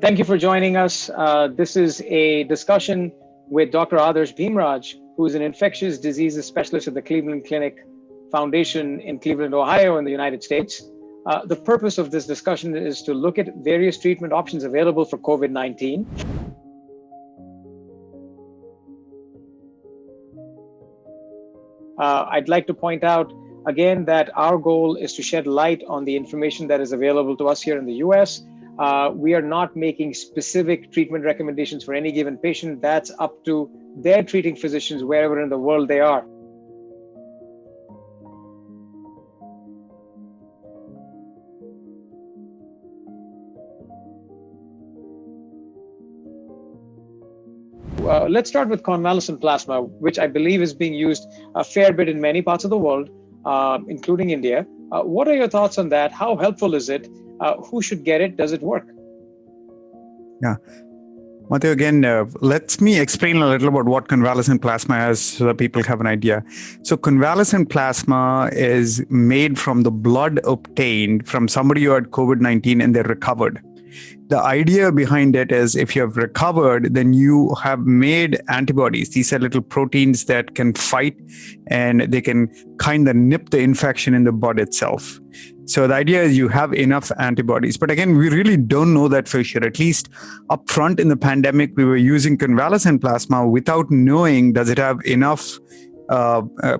Thank you for joining us. This is a discussion with Dr. Adarsh Bhimraj, who is an infectious diseases specialist at the Cleveland Clinic Foundation in Cleveland, Ohio, in the United States. The purpose of this discussion is to look at various treatment options available for COVID-19. I'd like to point out again that our goal is to shed light on the information that is available to us here in the US. We are not making specific treatment recommendations for any given patient. That's up to their treating physicians wherever in the world they are. Let's start with convalescent plasma, which I believe is being used a fair bit in many parts of the world, including India. What are your thoughts on that? How helpful is it? Who should get it? Does it work? Yeah. Madhu, again, let me explain a little about what convalescent plasma is so that people have an idea. So convalescent plasma is made from the blood obtained from somebody who had COVID-19 and they recovered. The idea behind it is if you have recovered, then you have made antibodies. These are little proteins that can fight and they can kind of nip the infection in the blood itself. So the idea is you have enough antibodies. But again, we really don't know that for sure. At least up front in the pandemic, we were using convalescent plasma without knowing does it have enough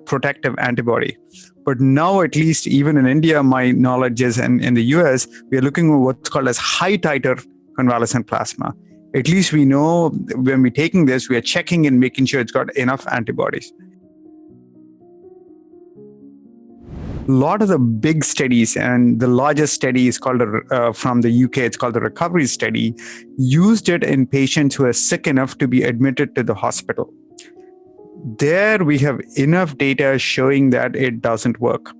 protective antibody. But now, at least even in India, my knowledge is, and in the US, we are looking at what's called as high titer convalescent plasma. At least we know when we're taking this, we are checking and making sure it's got enough antibodies. A lot of the big studies, and the largest study is called from the UK, it's called the recovery study, used it in patients who are sick enough to be admitted to the hospital. There we have enough data showing that it doesn't work,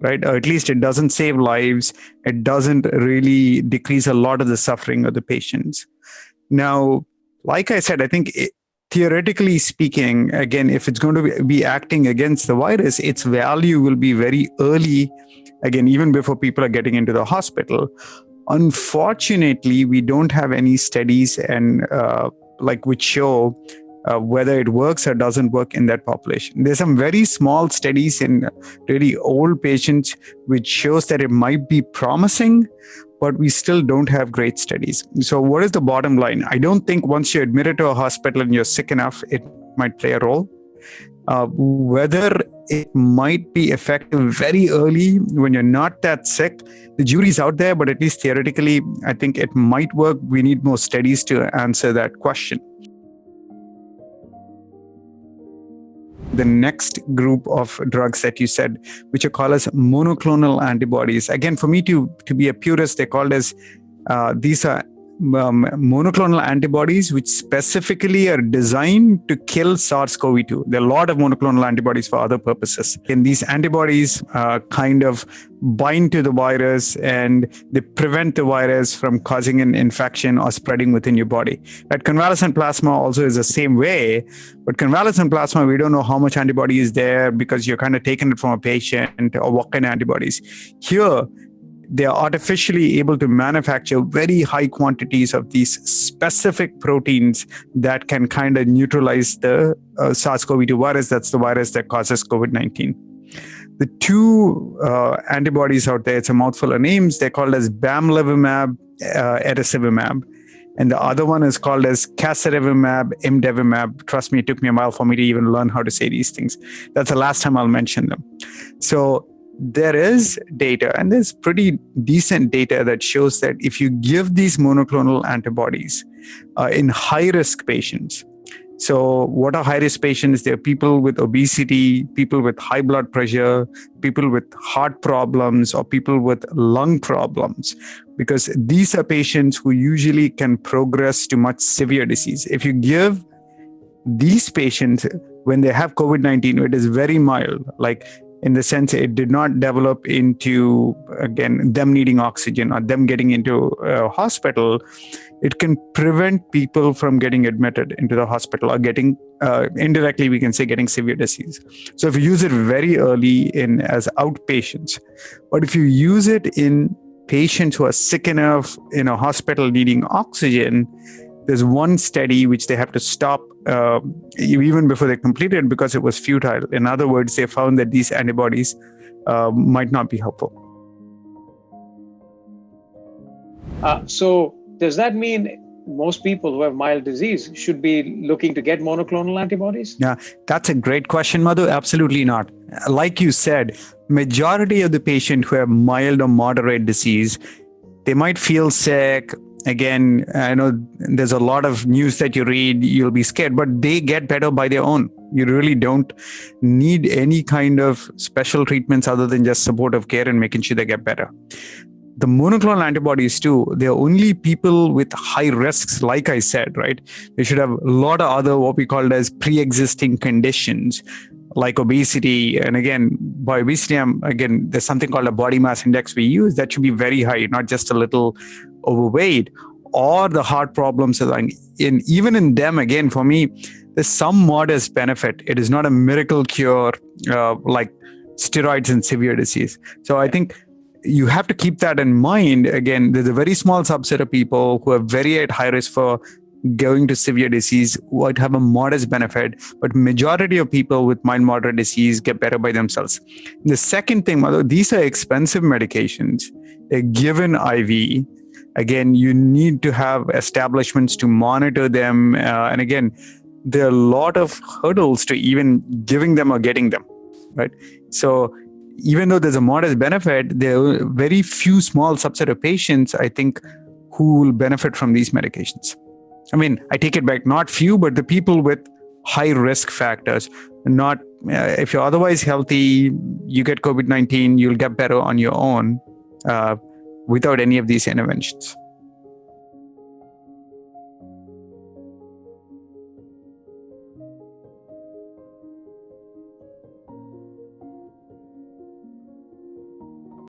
right? Or at least it doesn't save lives. It doesn't really decrease a lot of the suffering of the patients. Now, like I said, I think theoretically speaking, again, if it's going to be acting against the virus, its value will be very early, again, even before people are getting into the hospital. Unfortunately, we don't have any studies and which show whether it works or doesn't work in that population. There's some very small studies in really old patients which shows that it might be promising, but we still don't have great studies. So what is the bottom line? I don't think once you're admitted to a hospital and you're sick enough, it might play a role. Whether it might be effective very early when you're not that sick, the jury's out there, but at least theoretically, I think it might work. We need more studies to answer that question. The next group of drugs that you said, which are called as monoclonal antibodies. Again, for me to be a purist, they're called as, these are monoclonal antibodies, which specifically are designed to kill SARS-CoV-2. There are a lot of monoclonal antibodies for other purposes. And these antibodies kind of bind to the virus and they prevent the virus from causing an infection or spreading within your body. That convalescent plasma also is the same way, but convalescent plasma, we don't know how much antibody is there because you're kind of taking it from a patient or what kind of antibodies. Here, they are artificially able to manufacture very high quantities of these specific proteins that can kind of neutralize the SARS-CoV-2 virus. That's the virus that causes COVID-19. The two antibodies out there, it's a mouthful of names. They're called as bamlanivimab, etesevimab. And the other one is called as casirivimab, imdevimab. Trust me, it took me a while for me to even learn how to say these things. That's the last time I'll mention them. So there is data, and there's pretty decent data that shows that if you give these monoclonal antibodies in high-risk patients, so what are high-risk patients? They're people with obesity, people with high blood pressure, people with heart problems, or people with lung problems, because these are patients who usually can progress to much severe disease. If you give these patients, when they have COVID-19, it is very mild, like in the sense it did not develop into, again, them needing oxygen or them getting into a hospital. It can prevent people from getting admitted into the hospital or getting, indirectly, we can say getting severe disease. So if you use it very early in as outpatients, but if you use it in patients who are sick enough in a hospital needing oxygen, there's one study which they have to stop even before they completed because it was futile. In other words, they found that these antibodies might not be helpful. So does that mean most people who have mild disease should be looking to get monoclonal antibodies? Yeah, that's a great question, Madhu. Absolutely not. Like you said, majority of the patients who have mild or moderate disease, they might feel sick. Again, I know there's a lot of news that you read, you'll be scared, but they get better by their own. You really don't need any kind of special treatments other than just supportive care and making sure they get better. The monoclonal antibodies too, they're only people with high risks, like I said, right? They should have a lot of other what we call as pre-existing conditions like obesity. And again, by obesity, again, there's something called a body mass index we use that should be very high, not just a little overweight, or the heart problems. And even in them, again, for me, there's some modest benefit. It is not a miracle cure like steroids in severe disease. So I think you have to keep that in mind. Again, there's a very small subset of people who are very at high risk for going to severe disease would have a modest benefit, but majority of people with mild moderate disease get better by themselves. The second thing, Madhu, these are expensive medications. They're given IV. Again, you need to have establishments to monitor them. And again, there are a lot of hurdles to even giving them or getting them, right? So even though there's a modest benefit, there are very few small subset of patients, I think, who will benefit from these medications. I mean, I take it back, not few, but the people with high risk factors, not if you're otherwise healthy, you get COVID-19, you'll get better on your own without any of these interventions.